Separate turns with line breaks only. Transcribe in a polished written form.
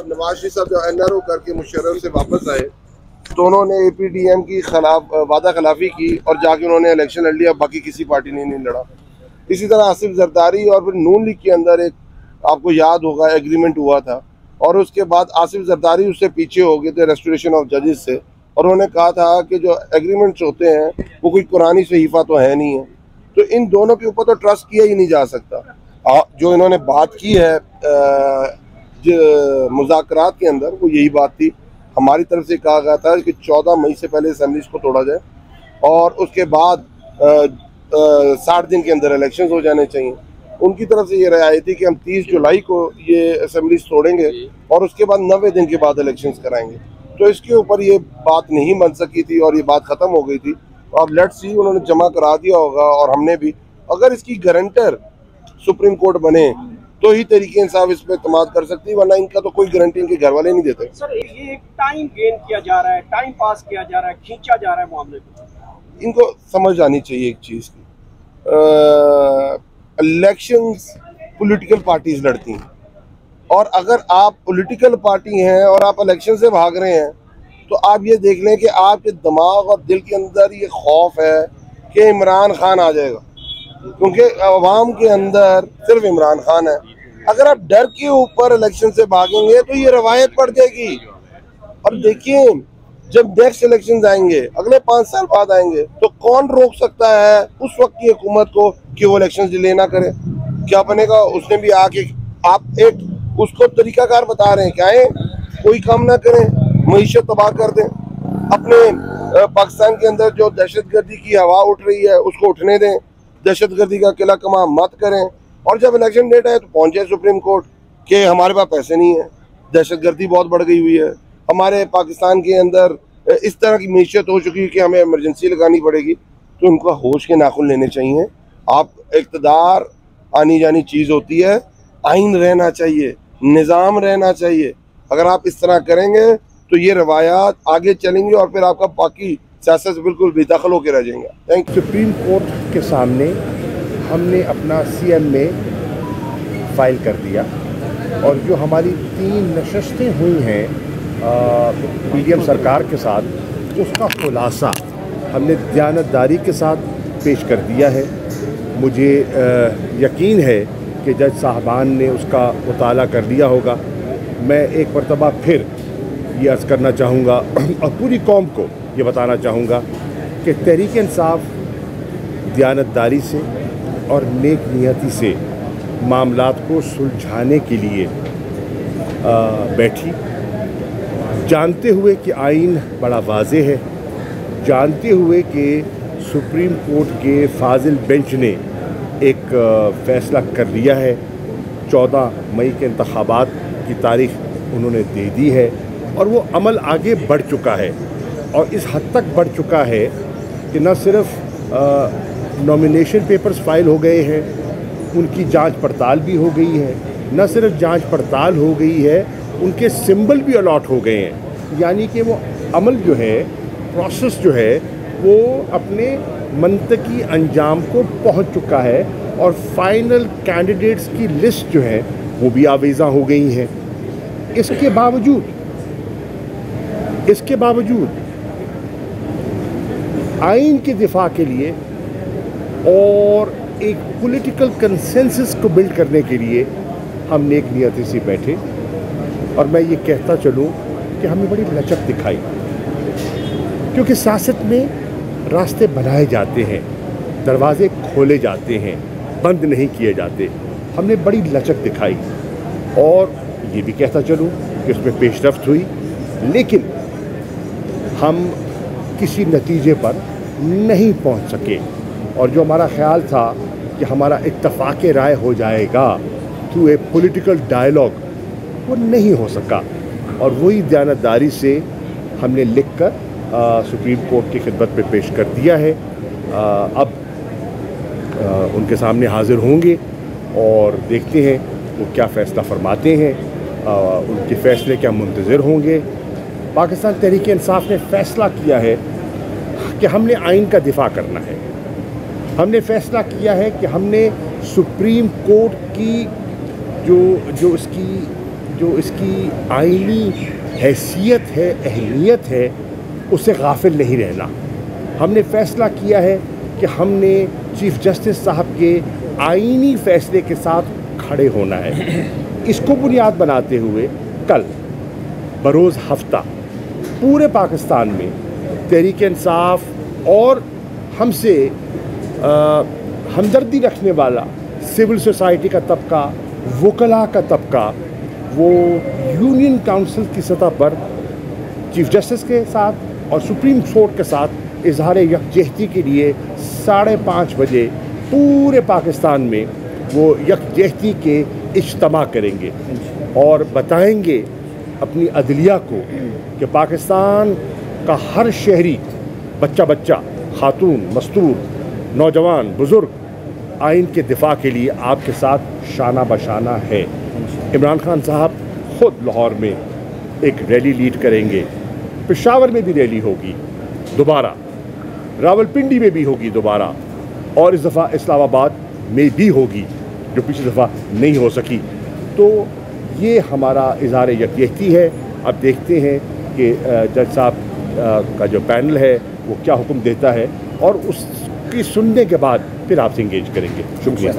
नवाज शरीफ साहब जो NRO करके मुशर्रफ से वापस आए तो उन्होंने APDM की वादा खिलाफी की और जाके उन्होंने इलेक्शन लड़ लिया, बाकी किसी पार्टी ने नहीं लड़ा। इसी तरह आसिफ जरदारी और फिर नून लीग के अंदर एक आपको याद होगा एग्रीमेंट हुआ था और उसके बाद आसिफ जरदारी उससे पीछे हो गए थे रेस्टोरेशन ऑफ जजेस से, और उन्होंने कहा था कि जो एग्रीमेंट्स होते हैं वो कोई कुरानी सहीफा तो है नहीं है। तो इन दोनों के ऊपर तो ट्रस्ट किया ही नहीं जा सकता। जो इन्होंने बात की है मुज़ाकरात के अंदर, वो यही बात थी। हमारी तरफ से कहा गया था कि 14 मई से पहले असेंबलीज को तोड़ा जाए और उसके बाद 60 दिन के अंदर इलेक्शंस हो जाने चाहिए। उनकी तरफ से ये राय आई थी कि हम 30 जुलाई को ये असेंबलीज तोड़ेंगे और उसके बाद 90 दिन के बाद इलेक्शंस कराएंगे। तो इसके ऊपर ये बात नहीं बन सकी थी और ये बात ख़त्म हो गई थी। और लेट्स सी, उन्होंने जमा करा दिया होगा और हमने भी। अगर इसकी गारंटर सुप्रीम कोर्ट बने तो ही तरीके इंसाफ इस पर एतमाद कर सकती है, वरना इनका तो कोई गारंटी इनके घर वाले नहीं देते।
सर ये एक टाइम गेन किया जा रहा है, टाइम पास किया जा रहा है, खींचा जा रहा है मामले को।
इनको समझ आनी चाहिए एक चीज़ की, इलेक्शंस पॉलिटिकल पार्टीज लड़ती हैं, और अगर आप पॉलिटिकल पार्टी हैं और आप इलेक्शन से भाग रहे हैं तो आप ये देख लें कि आपके दिमाग और दिल के अंदर ये खौफ है कि इमरान खान आ जाएगा, क्योंकि अवाम के अंदर सिर्फ इमरान खान है। अगर आप डर के ऊपर इलेक्शन से भागेंगे तो ये रवायत पड़ जाएगी। और देखिए, जब नेक्स्ट इलेक्शन आएंगे, अगले 5 साल बाद आएंगे, तो कौन रोक सकता है उस वक्त की हुकूमत को कि वो इलेक्शन डिले ना करे? क्या बनेगा? उसने भी आके आप एक उसको तरीकाकार बता रहे हैं क्या है, कोई काम ना करें, मईशत तबाह कर दें। अपने पाकिस्तान के अंदर जो दहशतगर्दी की हवा उठ रही है उसको उठने दें, दहशतगर्दी का किला कमा मत करें। और जब इलेक्शन डेट है तो पहुंचे सुप्रीम कोर्ट कि हमारे पास पैसे नहीं है, दहशतगर्दी बहुत बढ़ गई हुई है, हमारे पाकिस्तान के अंदर इस तरह की मीशत हो चुकी है कि हमें इमरजेंसी लगानी पड़ेगी। तो उनको होश के नाखुन लेने चाहिए। आप इक़्तिदार आनी जानी चीज़ होती है, आइन रहना चाहिए, निज़ाम रहना चाहिए। अगर आप इस तरह करेंगे तो ये रवायात आगे चलेंगे और फिर आपका बाकी सियासत से बिल्कुल बेदखल होकर रह जाएंगे। Thank you.
सुप्रीम कोर्ट के सामने हमने अपना CM में फ़ाइल कर दिया और जो हमारी 3 नशस्तें हुई हैं PDM सरकार के साथ, उसका खुलासा हमने दयानतदारी के साथ पेश कर दिया है। मुझे यकीन है कि जज साहबान ने उसका मुताला कर लिया होगा। मैं एक मरतबा फिर ये अर्ज़ करना चाहूँगा और पूरी कौम को ये बताना चाहूँगा कि तहरीक इंसाफ दयानतदारी से और नेक नियति से मामलात को सुलझाने के लिए बैठी, जानते हुए कि आइन बड़ा वाज़ेह है, जानते हुए कि सुप्रीम कोर्ट के फाजिल बेंच ने एक फ़ैसला कर लिया है। 14 मई के इंतखाबात की तारीख उन्होंने दे दी है और वो अमल आगे बढ़ चुका है और इस हद तक बढ़ चुका है कि न सिर्फ नॉमिनेशन पेपर्स फाइल हो गए हैं, उनकी जांच पड़ताल भी हो गई है। न सिर्फ जांच पड़ताल हो गई है, उनके सिंबल भी अलॉट हो गए हैं। यानी कि वो अमल जो है, प्रोसेस जो है, वो अपने मंतकी अंजाम को पहुंच चुका है और फाइनल कैंडिडेट्स की लिस्ट जो है वो भी आवेज़ा हो गई हैं। इसके बावजूद आइन के दिफा के लिए और एक पॉलिटिकल कंसेंसस को बिल्ड करने के लिए हम नेक नियति से बैठे और मैं ये कहता चलूँ कि हमने बड़ी लचक दिखाई, क्योंकि सियासत में रास्ते बनाए जाते हैं, दरवाजे खोले जाते हैं, बंद नहीं किए जाते। हमने बड़ी लचक दिखाई और ये भी कहता चलूँ कि उसमें पेशरफ्त हुई, लेकिन हम किसी नतीजे पर नहीं पहुंच सके और जो हमारा ख्याल था कि हमारा इत्तफाक़ राय हो जाएगा थ्रू ए पॉलिटिकल डायलॉग, वो नहीं हो सका। और वही दयानतदारी से हमने लिखकर सुप्रीम कोर्ट की खिदमत में पेश कर दिया है। अब उनके सामने हाज़िर होंगे और देखते हैं वो क्या फ़ैसला फरमाते हैं, उनके फ़ैसले क्या मुंतज़िर होंगे। पाकिस्तान तहरीक इंसाफ ने फ़ैसला किया है कि हमने आइन का दिफा करना है। हमने फ़ैसला किया है कि हमने सुप्रीम कोर्ट की जो इसकी جو اس کی آئینی حیثیت ہے، اہمیت ہے، اس سے غافل نہیں رہنا۔ ہم نے فیصلہ کیا ہے کہ ہم نے چیف جسٹس صاحب کے آئینی فیصلے کے ساتھ کھڑے ہونا ہے۔ اس کو بنیاد بناتے ہوئے کل بروز ہفتہ پورے پاکستان میں تحریک انصاف اور ہم سے ہمدردی رکھنے والا سول سوسائٹی کا طبقہ، وکلاء کا طبقہ، وہ یونین کونسل کی سطح پر چیف جسٹس کے ساتھ اور سپریم کورٹ کے ساتھ اظہار یکجہتی کے لیے 5:30 بجے پورے پاکستان میں وہ یکجہتی کے اجتماع کریں گے اور بتائیں گے اپنی عدلیہ کو کہ پاکستان کا ہر شہری، بچہ، خاتون، مستور، نوجوان، بزرگ آئین کے دفاع کے لیے آپ کے ساتھ شانہ بشانہ ہے۔ عمران خان صاحب خود لاہور میں ایک ریلی لیڈ کریں گے، پشاور میں بھی ریلی ہوگی دوبارہ، راولپنڈی میں بھی ہوگی دوبارہ، اور اس دفعہ اسلام آباد میں بھی ہوگی جو پچھلی دفعہ نہیں ہو سکی۔ تو یہ ہمارا اظہار یکجہتی ہے۔ اب دیکھتے ہیں کہ جج صاحب کا جو پینل ہے وہ کیا حکم دیتا ہے، اور اس کی سننے کے بعد پھر آپ سے انگیج کریں گے۔ شکریہ۔